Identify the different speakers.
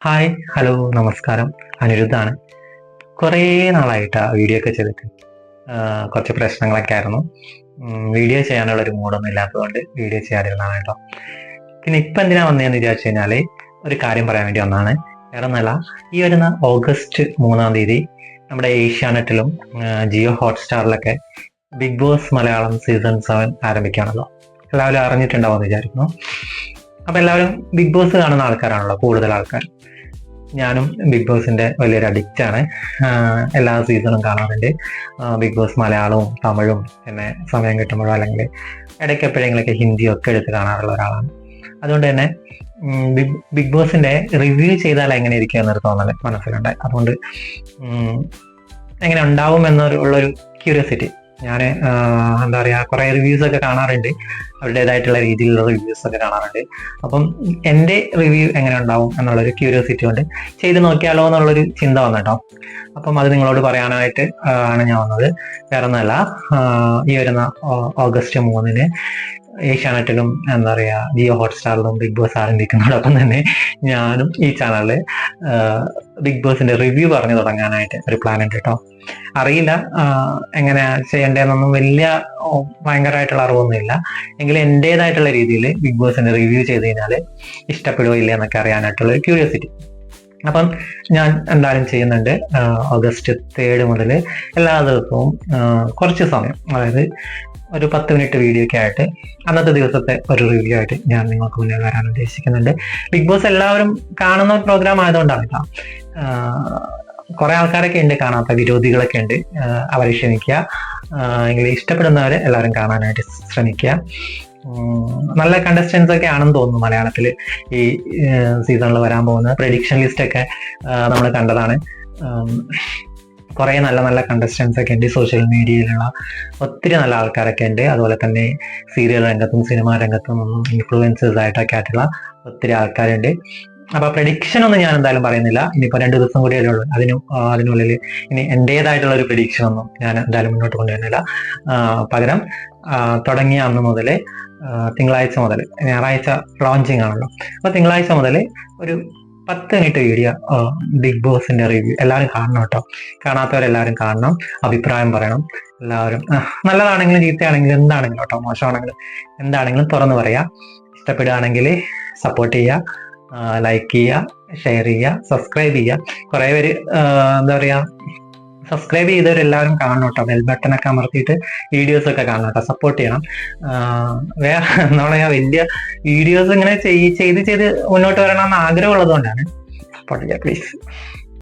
Speaker 1: Hi, hello, നമസ്കാരം. അനിരുദ്ധാണ്. കുറേ നാളായിട്ട് വീഡിയോ ഒക്കെ ചെയ്തിട്ട് കുറച്ച് പ്രശ്നങ്ങളൊക്കെ ആയിരുന്നു. വീഡിയോ ചെയ്യാനുള്ള ഒരു മൂഡൊന്നും ഇല്ലാത്തതുകൊണ്ട് വീഡിയോ ചെയ്യാതിരുന്നതാണ് കേട്ടോ. പിന്നെ ഇപ്പം എന്തിനാ വന്നതെന്ന് വിചാരിച്ചു കഴിഞ്ഞാൽ ഒരു കാര്യം പറയാൻ വേണ്ടി വന്നതാണ്. വേറെ ഒന്നല്ല, ഈ വരുന്ന ഓഗസ്റ്റ് 3-ാം തീയതി നമ്മുടെ ഏഷ്യാനെറ്റിലും ജിയോ ഹോട്ട്സ്റ്റാറിലൊക്കെ ബിഗ് ബോസ് മലയാളം സീസൺ 7 ആരംഭിക്കുകയാണല്ലോ. എല്ലാവരും അറിഞ്ഞിട്ടുണ്ടാവുമെന്ന് വിചാരിക്കുന്നു. അപ്പം എല്ലാവരും ബിഗ് ബോസ് കാണുന്ന ആൾക്കാരാണല്ലോ കൂടുതൽ ആൾക്കാർ. ഞാനും ബിഗ് ബോസിന്റെ വലിയൊരു അഡിക്റ്റ് ആണ്. എല്ലാ സീസണും കാണാറുണ്ട്. ബിഗ് ബോസ് മലയാളവും തമിഴും പിന്നെ സമയം കിട്ടുമ്പോഴോ അല്ലെങ്കിൽ ഇടയ്ക്ക് എപ്പോഴെങ്കിലൊക്കെ ഹിന്ദിയും ഒക്കെ എടുത്ത് കാണാറുള്ള ഒരാളാണ്. അതുകൊണ്ട് തന്നെ ബിഗ് ബോസിന്റെ റിവ്യൂ ചെയ്താൽ എങ്ങനെ ഇരിക്കും എന്നൊരു തോന്നൽ മനസ്സിലുണ്ടായി. അതുകൊണ്ട് എങ്ങനെ ഉണ്ടാവും ഉള്ളൊരു ക്യൂരിയോസിറ്റി. ഞാൻ എന്താ പറയുക, കുറേ റിവ്യൂസ് ഒക്കെ കാണാറുണ്ട്, അവരുടേതായിട്ടുള്ള രീതിയിലുള്ള റിവ്യൂസ് ഒക്കെ കാണാറുണ്ട്. അപ്പം എൻ്റെ റിവ്യൂ എങ്ങനെ ഉണ്ടാവും എന്നുള്ളൊരു ക്യൂരിയോസിറ്റി കൊണ്ട് ചെയ്ത് നോക്കിയാലോ എന്നുള്ളൊരു ചിന്ത വന്നിട്ടോ. അപ്പം അത് നിങ്ങളോട് പറയാനായിട്ട് ആണ് ഞാൻ വന്നത്. വേറെ ഒന്നുമല്ല, ഈ വരുന്ന ഓഗസ്റ്റ് 3-ന് ഏഷ്യാനെറ്റിലും എന്താ പറയുക ജിയോ ഹോട്ട്സ്റ്റാറിലും ബിഗ് ബോസ് ആരംഭിക്കുന്നതോടൊപ്പം തന്നെ ഞാനും ഈ ചാനലിൽ ബിഗ് ബോസിന്റെ റിവ്യൂ പറഞ്ഞു തുടങ്ങാനായിട്ട് ഒരു പ്ലാൻ ഉണ്ട് കേട്ടോ. അറിയില്ല എങ്ങനെ ചെയ്യേണ്ടതെന്നൊന്നും വലിയ ഭയങ്കരമായിട്ടുള്ള അറിവൊന്നുമില്ല. എങ്കിലും എൻ്റെതായിട്ടുള്ള രീതിയിൽ ബിഗ് ബോസിന്റെ റിവ്യൂ ചെയ്ത് കഴിഞ്ഞാൽ ഇഷ്ടപ്പെടുകയോ ഇല്ല എന്നൊക്കെ അറിയാനായിട്ടുള്ള ഒരു ക്യൂരിയോസിറ്റി. അപ്പം ഞാൻ എന്തായാലും ചെയ്യുന്നുണ്ട്. ഓഗസ്റ്റ് 3 മുതൽ എല്ലാ ദിവസവും കുറച്ച് സമയം, അതായത് ഒരു 10 മിനിറ്റ് വീഡിയോ ഒക്കെ ആയിട്ട് അന്നത്തെ ദിവസത്തെ ഒരു റിവ്യൂ ആയിട്ട് ഞാൻ നിങ്ങൾക്ക് മുന്നിൽ വരാൻ ഉദ്ദേശിക്കുന്നുണ്ട്. ബിഗ് ബോസ് എല്ലാവരും കാണുന്ന ഒരു പ്രോഗ്രാം ആയതുകൊണ്ടാണ് കേട്ടോ. കുറെ ആൾക്കാരൊക്കെ ഉണ്ട്, കാണാത്ത വിരോധികളൊക്കെ ഉണ്ട്. അവരെ ക്ഷമിക്കുക. എങ്കിലും ഇഷ്ടപ്പെടുന്നവരെ എല്ലാവരും കാണാനായിട്ട് ശ്രമിക്കുക. നല്ല കണ്ടസ്റ്റൻസ് ഒക്കെ ആണെന്ന് തോന്നുന്നു മലയാളത്തിൽ ഈ സീസണിൽ വരാൻ പോകുന്ന. പ്രഡിക്ഷൻ ലിസ്റ്റ് ഒക്കെ നമ്മൾ കണ്ടതാണ്. കുറേ നല്ല നല്ല കണ്ടസ്റ്റൻസ് ഒക്കെ ഉണ്ട്. സോഷ്യൽ മീഡിയയിലുള്ള ഒത്തിരി നല്ല ആൾക്കാരൊക്കെ ഉണ്ട്. അതുപോലെ തന്നെ സീരിയൽ രംഗത്തും സിനിമാ രംഗത്തും ഇൻഫ്ലുവൻസേഴ്സ് ആയിട്ടൊക്കെ ആയിട്ടുള്ള ഒത്തിരി ആൾക്കാരുണ്ട്. അപ്പൊ പ്രഡിക്ഷൻ ഒന്നും ഞാൻ എന്തായാലും പറയുന്നില്ല. ഇനിയിപ്പോ 2 ദിവസം കൂടിയല്ലേ ഉള്ളൂ. അതിനുള്ളിൽ ഇനി എൻ്റെതായിട്ടുള്ള ഒരു പ്രഡിക്ഷൻ ഒന്നും ഞാൻ എന്തായാലും മുന്നോട്ട് കൊണ്ടുവരുന്നില്ല. പകരം തുടങ്ങിയ അന്ന് മുതൽ തിങ്കളാഴ്ച മുതൽ, ഞായറാഴ്ച ലോഞ്ചിങ് ആണല്ലോ, അപ്പൊ തിങ്കളാഴ്ച മുതൽ ഒരു 10 മിനിറ്റ് വീഡിയോ ബിഗ് ബോസിന്റെ റിവ്യൂ എല്ലാവരും കാണണം കേട്ടോ. കാണാത്തവരെല്ലാവരും കാണണം, അഭിപ്രായം പറയണം. എല്ലാവരും നല്ലതാണെങ്കിലും ചീത്തയാണെങ്കിലും എന്താണെങ്കിലും കേട്ടോ, മോശമാണെങ്കിലും എന്താണെങ്കിലും തുറന്നു പറയാ. ഇഷ്ടപ്പെടുകയാണെങ്കിൽ സപ്പോർട്ട് ചെയ്യുക, ലൈക്ക് ചെയ്യുക, ഷെയർ ചെയ്യുക, സബ്സ്ക്രൈബ് ചെയ്യുക. കുറേ പേര് എന്താ പറയാ, സബ്സ്ക്രൈബ് ചെയ്തവരെല്ലാവരും കാണണം കേട്ടോ. ബെൽ ബട്ടനൊക്കെ അമർത്തിയിട്ട് വീഡിയോസ് ഒക്കെ കാണണം കേട്ടോ, സപ്പോർട്ട് ചെയ്യണം. വേറെ എന്താ പറയാ, വലിയ വീഡിയോസ് ഇങ്ങനെ ചെയ്ത് മുന്നോട്ട് വരണമെന്ന് ആഗ്രഹമുള്ളത് കൊണ്ടാണ്. സപ്പോർട്ട് ചെയ്യുക പ്ലീസ്.